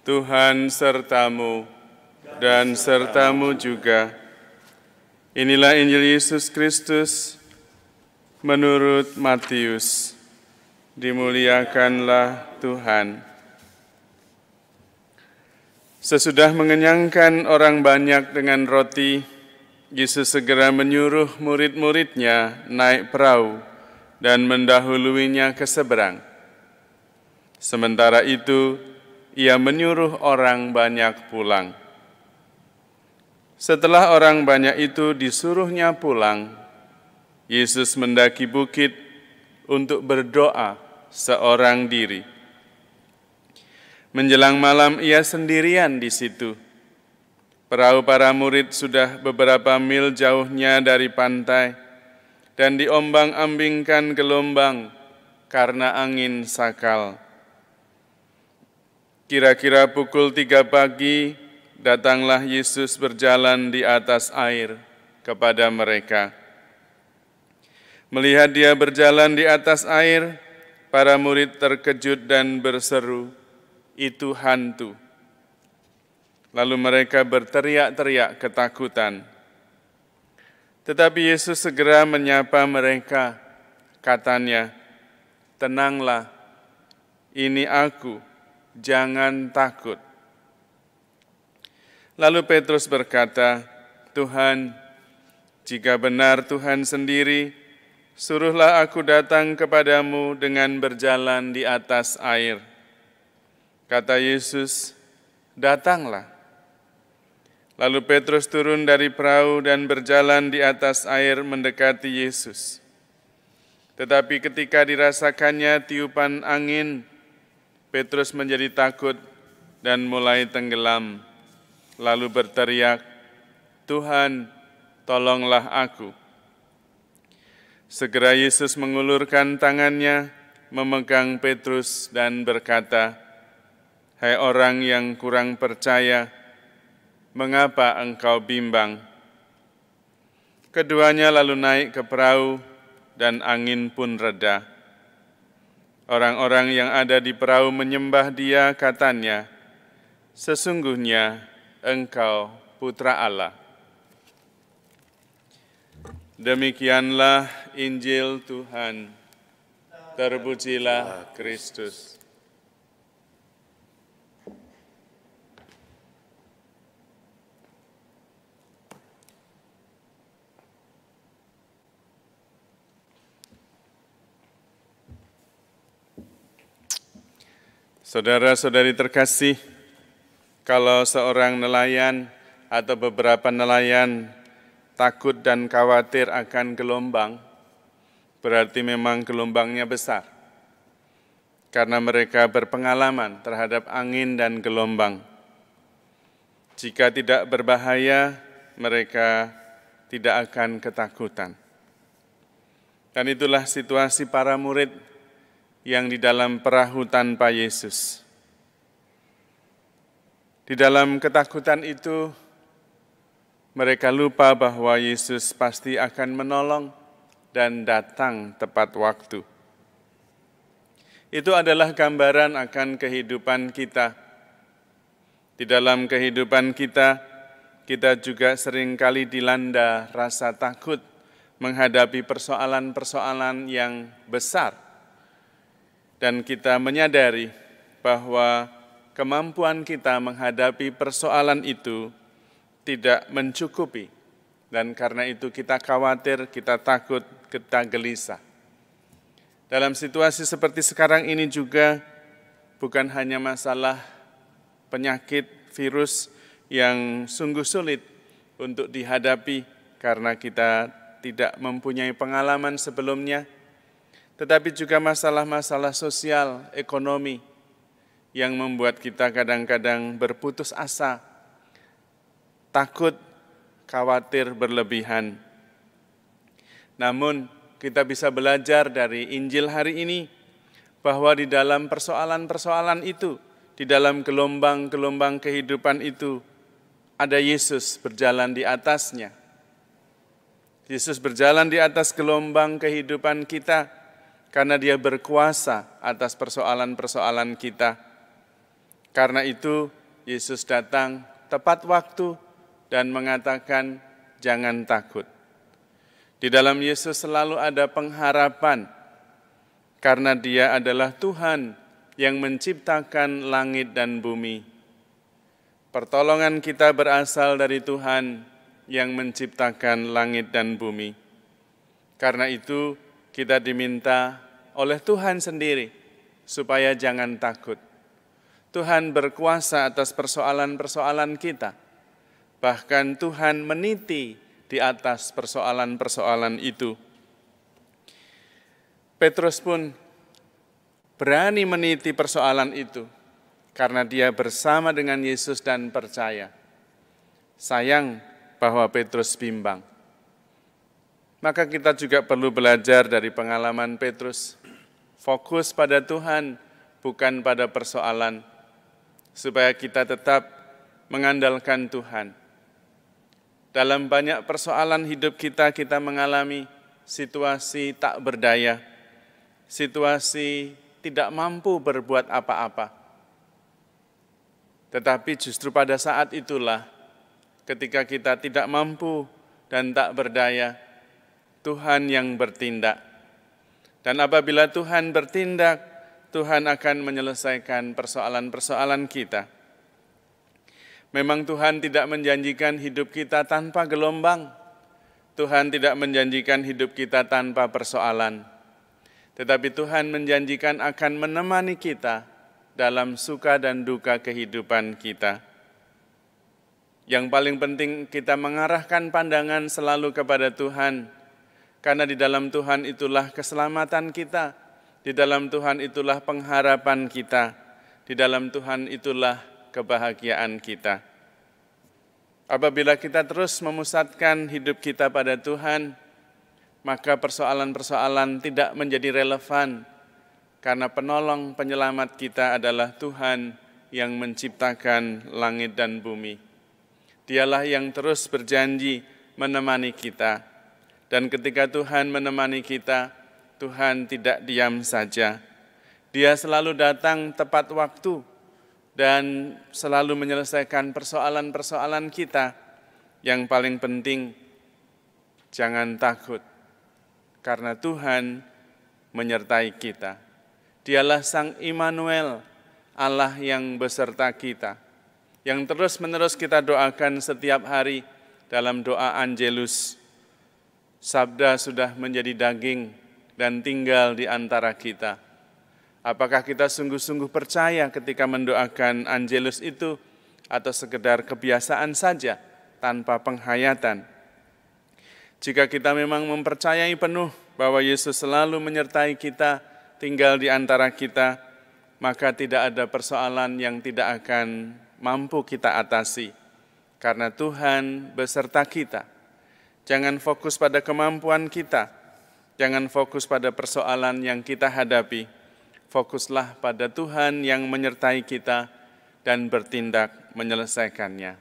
Tuhan sertamu dan sertamu juga. Inilah Injil Yesus Kristus menurut Matius. Dimuliakanlah Tuhan. Sesudah mengenyangkan orang banyak dengan roti, Yesus segera menyuruh murid-muridnya naik perahu dan mendahuluinya ke seberang. Sementara itu, Ia menyuruh orang banyak pulang. Setelah orang banyak itu disuruhnya pulang, Yesus mendaki bukit untuk berdoa seorang diri. Menjelang malam Ia sendirian di situ. Perahu para murid sudah beberapa mil jauhnya dari pantai dan diombang-ambingkan gelombang karena angin sakal. Kira-kira pukul 3 pagi, datanglah Yesus berjalan di atas air kepada mereka. Melihat Dia berjalan di atas air, para murid terkejut dan berseru, "Itu hantu." Lalu mereka berteriak-teriak ketakutan. Tetapi Yesus segera menyapa mereka, katanya, "Tenanglah, ini Aku. Jangan takut." Lalu Petrus berkata, "Tuhan, jika benar Tuhan sendiri, suruhlah aku datang kepadamu dengan berjalan di atas air." Kata Yesus, "Datanglah." Lalu Petrus turun dari perahu dan berjalan di atas air mendekati Yesus. Tetapi ketika dirasakannya tiupan angin, Petrus menjadi takut dan mulai tenggelam, lalu berteriak, "Tuhan, tolonglah aku." Segera Yesus mengulurkan tangannya, memegang Petrus dan berkata, "Hai orang yang kurang percaya, mengapa engkau bimbang?" Keduanya lalu naik ke perahu dan angin pun reda. Orang-orang yang ada di perahu menyembah Dia, katanya, "Sesungguhnya Engkau Putra Allah." Demikianlah Injil Tuhan. Terpujilah Kristus. Saudara-saudari terkasih, kalau seorang nelayan atau beberapa nelayan takut dan khawatir akan gelombang, berarti memang gelombangnya besar. Karena mereka berpengalaman terhadap angin dan gelombang. Jika tidak berbahaya, mereka tidak akan ketakutan. Dan itulah situasi para murid yang di dalam perahu tanpa Yesus. Di dalam ketakutan itu, mereka lupa bahwa Yesus pasti akan menolong dan datang tepat waktu. Itu adalah gambaran akan kehidupan kita. Di dalam kehidupan kita, kita juga seringkali dilanda rasa takut menghadapi persoalan-persoalan yang besar. Dan kita menyadari bahwa kemampuan kita menghadapi persoalan itu tidak mencukupi. Dan karena itu kita khawatir, kita takut, kita gelisah. Dalam situasi seperti sekarang ini juga bukan hanya masalah penyakit virus yang sungguh sulit untuk dihadapi karena kita tidak mempunyai pengalaman sebelumnya, tetapi juga masalah-masalah sosial, ekonomi yang membuat kita kadang-kadang berputus asa, takut, khawatir berlebihan. Namun, kita bisa belajar dari Injil hari ini bahwa di dalam persoalan-persoalan itu, di dalam gelombang-gelombang kehidupan itu, ada Yesus berjalan di atasnya. Yesus berjalan di atas gelombang kehidupan kita, karena Dia berkuasa atas persoalan-persoalan kita. Karena itu, Yesus datang tepat waktu dan mengatakan, "Jangan takut." Di dalam Yesus selalu ada pengharapan, karena Dia adalah Tuhan yang menciptakan langit dan bumi. Pertolongan kita berasal dari Tuhan yang menciptakan langit dan bumi. Karena itu, kita diminta oleh Tuhan sendiri supaya jangan takut. Tuhan berkuasa atas persoalan-persoalan kita. Bahkan Tuhan meniti di atas persoalan-persoalan itu. Petrus pun berani meniti persoalan itu karena dia bersama dengan Yesus dan percaya. Sayang bahwa Petrus bimbang. Maka kita juga perlu belajar dari pengalaman Petrus. Fokus pada Tuhan, bukan pada persoalan, supaya kita tetap mengandalkan Tuhan. Dalam banyak persoalan hidup kita mengalami situasi tak berdaya, situasi tidak mampu berbuat apa-apa. Tetapi justru pada saat itulah, ketika kita tidak mampu dan tak berdaya, Tuhan yang bertindak. Dan apabila Tuhan bertindak, Tuhan akan menyelesaikan persoalan-persoalan kita. Memang Tuhan tidak menjanjikan hidup kita tanpa gelombang. Tuhan tidak menjanjikan hidup kita tanpa persoalan. Tetapi Tuhan menjanjikan akan menemani kita dalam suka dan duka kehidupan kita. Yang paling penting kita mengarahkan pandangan selalu kepada Tuhan, karena di dalam Tuhan itulah keselamatan kita, di dalam Tuhan itulah pengharapan kita, di dalam Tuhan itulah kebahagiaan kita. Apabila kita terus memusatkan hidup kita pada Tuhan, maka persoalan-persoalan tidak menjadi relevan, karena penolong penyelamat kita adalah Tuhan yang menciptakan langit dan bumi. Dialah yang terus berjanji menemani kita. Dan ketika Tuhan menemani kita, Tuhan tidak diam saja. Dia selalu datang tepat waktu dan selalu menyelesaikan persoalan-persoalan kita. Yang paling penting, jangan takut, karena Tuhan menyertai kita. Dialah Sang Immanuel, Allah yang beserta kita, yang terus-menerus kita doakan setiap hari dalam doa Angelus. Sabda sudah menjadi daging dan tinggal di antara kita. Apakah kita sungguh-sungguh percaya ketika mendoakan Angelus itu, atau sekedar kebiasaan saja tanpa penghayatan? Jika kita memang mempercayai penuh bahwa Yesus selalu menyertai kita, tinggal di antara kita, maka tidak ada persoalan yang tidak akan mampu kita atasi, karena Tuhan beserta kita. Jangan fokus pada kemampuan kita, jangan fokus pada persoalan yang kita hadapi. Fokuslah pada Tuhan yang menyertai kita dan bertindak menyelesaikannya.